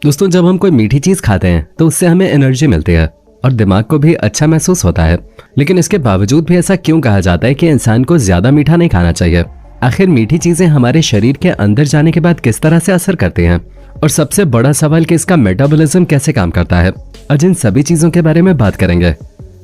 दोस्तों, जब हम कोई मीठी चीज खाते हैं तो उससे हमें एनर्जी मिलती है और दिमाग को भी अच्छा महसूस होता है। लेकिन इसके बावजूद भी ऐसा क्यों कहा जाता है कि इंसान को ज्यादा मीठा नहीं खाना चाहिए? आखिर मीठी चीजें हमारे शरीर के अंदर जाने के बाद किस तरह से असर करती हैं? और सबसे बड़ा सवाल कि इसका मेटाबॉलिज्म कैसे काम करता है। आज इन सभी चीजों के बारे में बात करेंगे,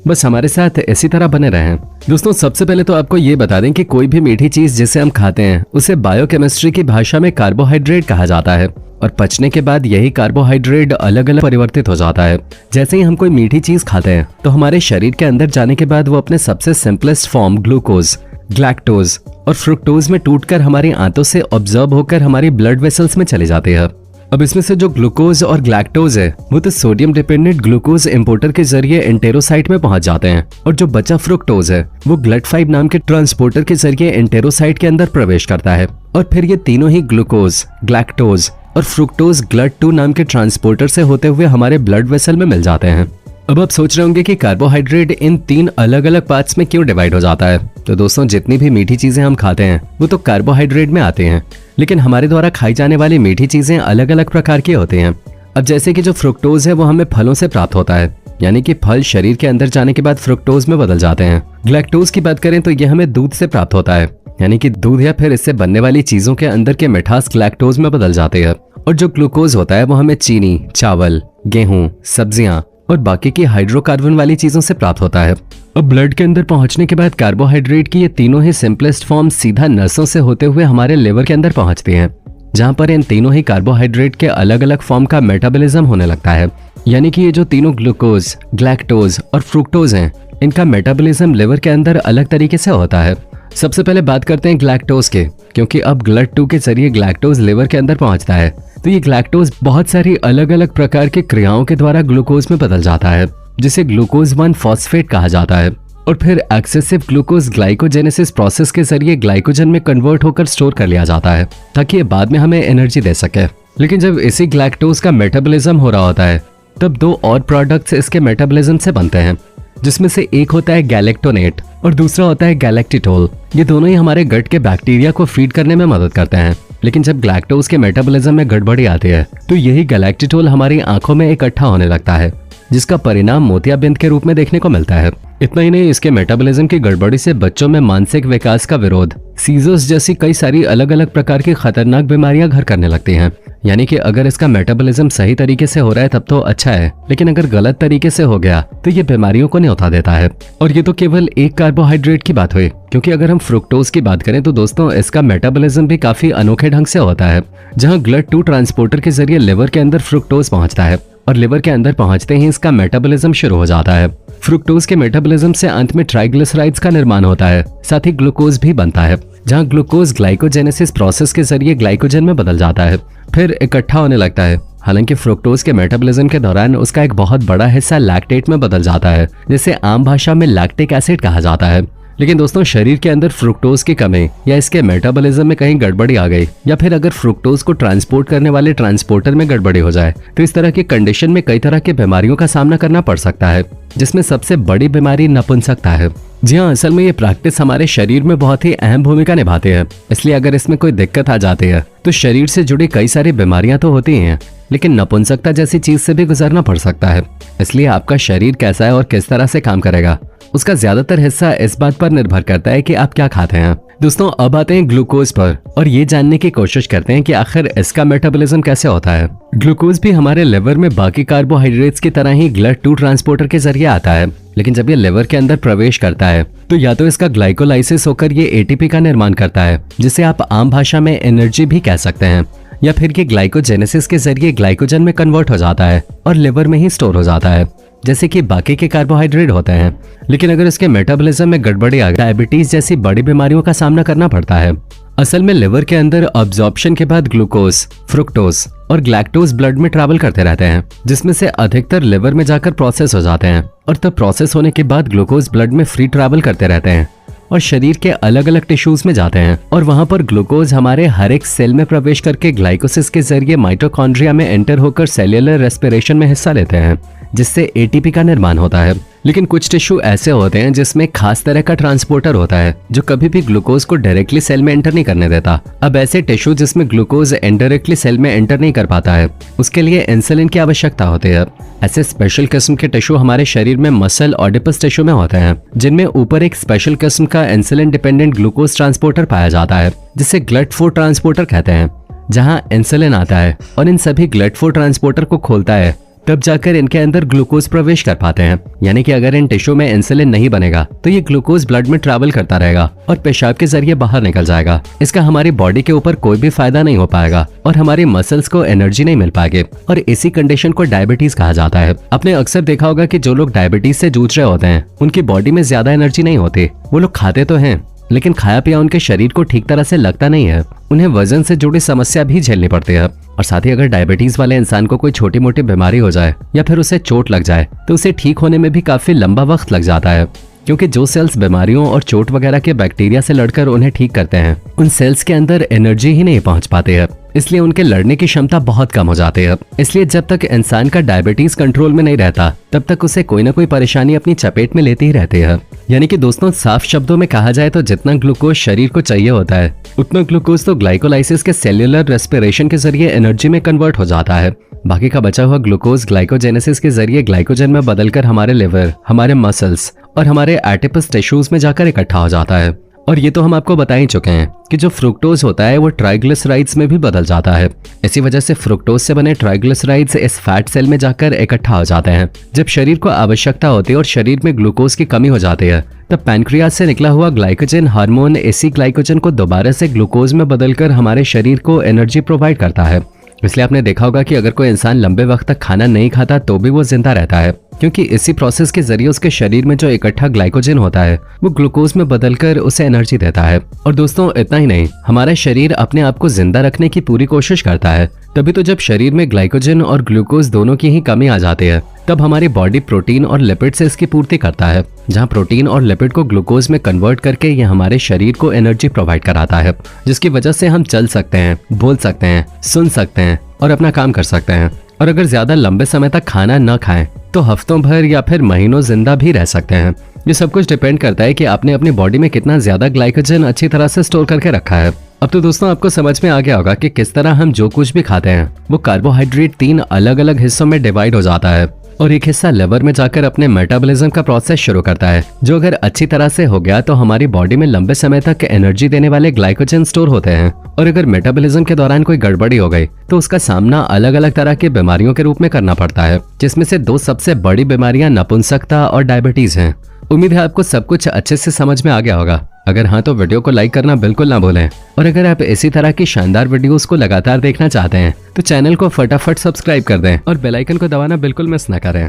बस हमारे साथ इसी तरह बने रहें। दोस्तों, सबसे पहले तो आपको ये बता दें कि कोई भी मीठी चीज जिसे हम खाते हैं उसे बायोकेमिस्ट्री की भाषा में कार्बोहाइड्रेट कहा जाता है और पचने के बाद यही कार्बोहाइड्रेट अलग अलग परिवर्तित हो जाता है। जैसे ही हम कोई मीठी चीज खाते हैं तो हमारे शरीर के अंदर जाने के बाद वो अपने सबसे सिंपलेस्ट फॉर्म ग्लूकोज, ग्लैक्टोज और फ्रुक्टोज में टूटकर हमारी आंतों से ऑब्जर्व होकर हमारी ब्लड वेसल्स में चली जाती है। अब इसमें से जो ग्लूकोज और ग्लैक्टोज है वो तो सोडियम डिपेंडेंट ग्लूकोज इंपोर्टर के जरिए एंटेरोसाइट में पहुंच जाते हैं और जो बचा फ्रुक्टोज है वो GLUT5 नाम के ट्रांसपोर्टर के जरिए एंटेरोसाइट के अंदर प्रवेश करता है और फिर ये तीनों ही ग्लूकोज, ग्लैक्टोज और फ्रुक्टोज GLUT2 नाम के ट्रांसपोर्टर से होते हुए हमारे ब्लड वेसल में मिल जाते हैं। अब आप सोच रहे होंगे कि कार्बोहाइड्रेट इन 3 अलग अलग पार्ट्स में क्यों डिवाइड हो जाता है। तो दोस्तों, जितनी भी मीठी चीजें हम खाते हैं वो तो कार्बोहाइड्रेट में आते हैं, लेकिन हमारे द्वारा खाई जाने वाली मीठी चीजें अलग अलग प्रकार की होती हैं। अब जैसे कि जो फ्रुक्टोज है वो हमें फलों से प्राप्त होता है, यानी कि फल शरीर के अंदर जाने के बाद फ्रुक्टोज में बदल जाते हैं। ग्लैक्टोज की बात करें तो यह हमें दूध से प्राप्त होता है, यानी कि दूध या फिर इससे बनने वाली चीजों के अंदर के मिठास ग्लैक्टोज में बदल जाते हैं। और जो ग्लूकोज होता है वो हमें चीनी, चावल, गेहूं, सब्जियां और बाकी की हाइड्रोकार्बन वाली चीजों से प्राप्त होता है। अब ब्लड के अंदर पहुंचने के बाद कार्बोहाइड्रेट की ये तीनों ही सिंपलेस्ट फॉर्म सीधा नसों से होते हुए हमारे लिवर के अंदर पहुंचती हैं, जहां पर इन तीनों ही कार्बोहाइड्रेट के अलग अलग फॉर्म का मेटाबॉलिज्म होने लगता है। यानी कि ये जो तीनों ग्लूकोज, ग्लैक्टोज और फ्रुक्टोज हैं, इनका मेटाबॉलिज्म लिवर के अंदर अलग तरीके से होता है। सबसे पहले बात करते हैं ग्लैक्टोज के, क्योंकि अब GLUT2 के जरिए ग्लैक्टोज लिवर के अंदर पहुंचता है तो ये ग्लैक्टोज बहुत सारी अलग अलग प्रकार की क्रियाओं के द्वारा ग्लूकोज में बदल जाता है, जिसे ग्लूकोज 1 फॉस्फेट कहा जाता है। और फिर एक्सेसिव ग्लूकोज ग्लाइकोजेनेसिस प्रोसेस के जरिए ग्लाइकोजन में कन्वर्ट होकर स्टोर कर लिया जाता है ताकि ये बाद में हमें एनर्जी दे सके। लेकिन जब इसी ग्लैक्टोज का मेटाबॉलिज्म हो रहा होता है तब 2 और प्रोडक्ट्स इसके मेटाबॉलिज्म से बनते हैं, जिसमें से एक होता है गैलेक्टोनेट और दूसरा होता है गैलेक्टिटोल। ये दोनों ही हमारे गट के बैक्टीरिया को फीड करने में मदद करते हैं। लेकिन जब ग्लैक्टोज के मेटाबॉलिज्म में गड़बड़ी आती है तो यही गैलेक्टिटोल हमारी आंखों में इकट्ठा होने लगता है, जिसका परिणाम मोतियाबिंद के रूप में देखने को मिलता है। इतना ही नहीं, इसके मेटाबॉलिज्म की गड़बड़ी से बच्चों में मानसिक विकास का विरोध, सीजर्स जैसी कई सारी अलग अलग प्रकार की खतरनाक बीमारियां घर करने लगती हैं। यानी कि अगर इसका मेटाबॉलिज्म सही तरीके से हो रहा है तब तो अच्छा है, लेकिन अगर गलत तरीके से हो गया तो ये बीमारियों को न्योता देता है। और ये तो केवल एक कार्बोहाइड्रेट की बात हुई, क्योंकि अगर हम फ्रुक्टोज की बात करें तो दोस्तों इसका मेटाबॉलिज्म भी काफी अनोखे ढंग से होता है, जहां GLUT2 ट्रांसपोर्टर के जरिए लिवर के अंदर फ्रुक्टोज पहुंचता है और लिवर के अंदर पहुंचते ही इसका मेटाबॉलिज्म शुरू हो जाता है। फ्रुक्टोज के मेटाबॉलिज्म से अंत में ट्राइग्लिसराइड्स का निर्माण होता है, साथ ही ग्लूकोज भी बनता है, जहां ग्लूकोज ग्लाइकोजेनेसिस प्रोसेस के जरिए ग्लाइकोजन में बदल जाता है, फिर इकट्ठा होने लगता है। हालांकि फ्रुक्टोज के मेटाबॉलिज्म के दौरान उसका एक बहुत बड़ा हिस्सा लैक्टेट में बदल जाता है, जिसे आम भाषा में लैक्टिक एसिड कहा जाता है। लेकिन दोस्तों, शरीर के अंदर फ्रुक्टोज की कमी या इसके मेटाबॉलिज्म में कहीं गड़बड़ी आ गई, या फिर अगर फ्रुक्टोज को ट्रांसपोर्ट करने वाले ट्रांसपोर्टर में गड़बड़ी हो जाए तो इस तरह की कंडीशन में कई तरह की बीमारियों का सामना करना पड़ सकता है, जिसमें सबसे बड़ी बीमारी नपुंसकता है। जी हाँ, असल में ये प्रैक्टिस हमारे शरीर में बहुत ही अहम भूमिका निभाती है। इसलिए अगर इसमें कोई दिक्कत आ जाती है तो शरीर से जुड़ी कई सारी बीमारियां तो होती हैं, लेकिन नपुंसकता जैसी चीज से भी गुजरना पड़ सकता है। इसलिए आपका शरीर कैसा है और किस तरह से काम करेगा, उसका ज्यादातर हिस्सा इस बात पर निर्भर करता है कि आप क्या खाते हैं। दोस्तों, अब आते हैं ग्लूकोज पर और ये जानने की कोशिश करते हैं कि आखिर इसका मेटाबॉलिज्म कैसे होता है। ग्लूकोज भी हमारे लिवर में बाकी कार्बोहाइड्रेट्स की तरह ही GLUT2 ट्रांसपोर्टर के जरिए आता है, लेकिन जब ये लिवर के अंदर प्रवेश करता है तो या तो इसका ग्लाइकोलाइसिस होकर ये ATP का निर्माण करता है, जिसे आप आम भाषा में एनर्जी भी कह सकते हैं, या फिर ये ग्लाइकोजेनेसिस के जरिए ग्लाइकोजन में कन्वर्ट हो जाता है और लिवर में ही स्टोर हो जाता है, जैसे कि बाकी के कार्बोहाइड्रेट होते हैं। लेकिन अगर इसके मेटाबॉलिज्म में गड़बड़ी आ गई, डायबिटीज जैसी बड़ी बीमारियों का सामना करना पड़ता है। असल में लिवर के अंदर अब्जॉर्प्शन के बाद ग्लूकोज, फ्रुक्टोज और ग्लैक्टोज ब्लड में ट्रैवल करते रहते हैं, जिसमें से अधिकतर लिवर में जाकर प्रोसेस हो जाते हैं और तब प्रोसेस होने के बाद ग्लूकोज ब्लड में फ्री ट्रैवल करते रहते हैं और शरीर के अलग अलग टिश्यूज में जाते हैं और वहां पर ग्लूकोज हमारे हर एक सेल में प्रवेश करके ग्लाइकोसिस के जरिए माइटोकॉन्ड्रिया में एंटर होकर सेल्यूलर रेस्पिरेशन में हिस्सा लेते हैं, जिससे ATP का निर्माण होता है। लेकिन कुछ टिश्यू ऐसे होते हैं जिसमें खास तरह का ट्रांसपोर्टर होता है जो कभी भी ग्लूकोज को डायरेक्टली सेल में एंटर नहीं करने देता। अब ऐसे टिश्यू जिसमें ग्लूकोज इनडायरेक्टली सेल में एंटर नहीं कर पाता है, उसके लिए इंसुलिन की आवश्यकता होती है। ऐसे स्पेशल किस्म के टिश्यू हमारे शरीर में मसल ऑडिपस टिश्यू में होते हैं, जिनमें ऊपर एक स्पेशल किस्म का इंसुलिन डिपेंडेंट ग्लूकोज ट्रांसपोर्टर पाया जाता है, जिसे ग्लट4 ट्रांसपोर्टर कहते हैं, जहां इंसुलिन आता है और इन सभी ग्लट4 ट्रांसपोर्टर को खोलता है, तब जाकर इनके अंदर ग्लूकोज प्रवेश कर पाते हैं। यानी कि अगर इन टिश्यू में इंसुलिन नहीं बनेगा तो ये ग्लूकोज ब्लड में ट्रैवल करता रहेगा और पेशाब के जरिए बाहर निकल जाएगा। इसका हमारी बॉडी के ऊपर कोई भी फायदा नहीं हो पाएगा और हमारी मसल्स को एनर्जी नहीं मिल पाएगी, और इसी कंडीशन को डायबिटीज कहा जाता है। आपने अक्सर देखा होगा कि जो लोग डायबिटीज से जूझ रहे होते हैं उनकी बॉडी में ज्यादा एनर्जी नहीं होती। वो लोग खाते तो हैं लेकिन खाया पिया उनके शरीर को ठीक तरह से लगता नहीं है। उन्हें वजन से जुड़ी समस्या भी झेलनी पड़ती है। और साथ ही अगर डायबिटीज वाले इंसान को कोई छोटी मोटी बीमारी हो जाए या फिर उसे चोट लग जाए तो उसे ठीक होने में भी काफी लंबा वक्त लग जाता है, क्योंकि जो सेल्स बीमारियों और चोट वगैरह के बैक्टीरिया से लड़कर उन्हें ठीक करते हैं, उन सेल्स के अंदर एनर्जी ही नहीं पहुंच पाती है, इसलिए उनके लड़ने की क्षमता बहुत कम हो जाती है। इसलिए जब तक इंसान का डायबिटीज कंट्रोल में नहीं रहता तब तक उसे कोई ना कोई परेशानी अपनी चपेट में लेती ही रहती है। यानी कि दोस्तों, साफ शब्दों में कहा जाए तो जितना ग्लूकोज शरीर को चाहिए होता है उतना ग्लूकोज तो ग्लाइकोलाइसिस के सेल्यूलर रेस्पिरेशन के जरिए एनर्जी में कन्वर्ट हो जाता है। बाकी का बचा हुआ ग्लूकोज ग्लाइकोजेनेसिस के जरिए ग्लाइकोजन में बदलकर हमारे लिवर, हमारे मसल्स और हमारे एडिपस टिश्यूज में जाकर इकट्ठा हो जाता है। और ये तो हम आपको बता ही चुके हैं कि जो फ्रुक्टोज होता है वो ट्राइग्लिसराइड्स में भी बदल जाता है। इसी वजह से फ्रुक्टोज से बने ट्राइग्लिसराइड्स इस फैट सेल में जाकर इकट्ठा हो जाते हैं। जब शरीर को आवश्यकता होती है और शरीर में ग्लूकोज की कमी हो जाती है तब पैनक्रियाज से निकला हुआ ग्लाइकोजन हार्मोन इसी ग्लाइकोजन को दोबारा से ग्लूकोज में बदलकर हमारे शरीर को एनर्जी प्रोवाइड करता है। इसलिए आपने देखा होगा कि अगर कोई इंसान लंबे वक्त तक खाना नहीं खाता तो भी वो जिंदा रहता है, क्योंकि इसी प्रोसेस के जरिए उसके शरीर में जो इकट्ठा ग्लाइकोजन होता है वो ग्लूकोज में बदलकर उसे एनर्जी देता है। और दोस्तों, इतना ही नहीं, हमारा शरीर अपने आप को जिंदा रखने की पूरी कोशिश करता है। तभी तो जब शरीर में ग्लाइकोजन और ग्लूकोज दोनों की ही कमी आ जाती है तब हमारी बॉडी प्रोटीन और लिपिड से इसकी पूर्ति करता है, जहां प्रोटीन और लिपिड को ग्लूकोज में कन्वर्ट करके ये हमारे शरीर को एनर्जी प्रोवाइड कराता है, जिसकी वजह से हम चल सकते हैं, बोल सकते हैं, सुन सकते हैं और अपना काम कर सकते हैं। और अगर ज्यादा लंबे समय तक खाना न खाएं तो हफ्तों भर या फिर महीनों जिंदा भी रह सकते हैं। ये सब कुछ डिपेंड करता है कि आपने अपनी बॉडी में कितना ज्यादा ग्लाइकोजन अच्छी तरह से स्टोर करके रखा है। अब तो दोस्तों आपको समझ में आ गया होगा कि किस तरह हम जो कुछ भी खाते हैं वो कार्बोहाइड्रेट 3 अलग अलग हिस्सों में डिवाइड हो जाता है, और एक हिस्सा लिवर में जाकर अपने मेटाबॉलिज्म का प्रोसेस शुरू करता है, जो अगर अच्छी तरह से हो गया तो हमारी बॉडी में लंबे समय तक एनर्जी देने वाले ग्लाइकोजन स्टोर होते हैं। और अगर मेटाबॉलिज्म के दौरान कोई गड़बड़ी हो गई तो उसका सामना अलग अलग तरह की बीमारियों के रूप में करना पड़ता है, जिसमें से 2 सबसे बड़ी बीमारियां नपुंसकता और डायबिटीज हैं। उम्मीद है आपको सब कुछ अच्छे से समझ में आ गया होगा। अगर हाँ तो वीडियो को लाइक करना बिल्कुल ना भूलें, और अगर आप इसी तरह की शानदार वीडियोस को लगातार देखना चाहते हैं तो चैनल को फटाफट सब्सक्राइब कर दें और बेल आइकन को दबाना बिल्कुल मिस ना करें।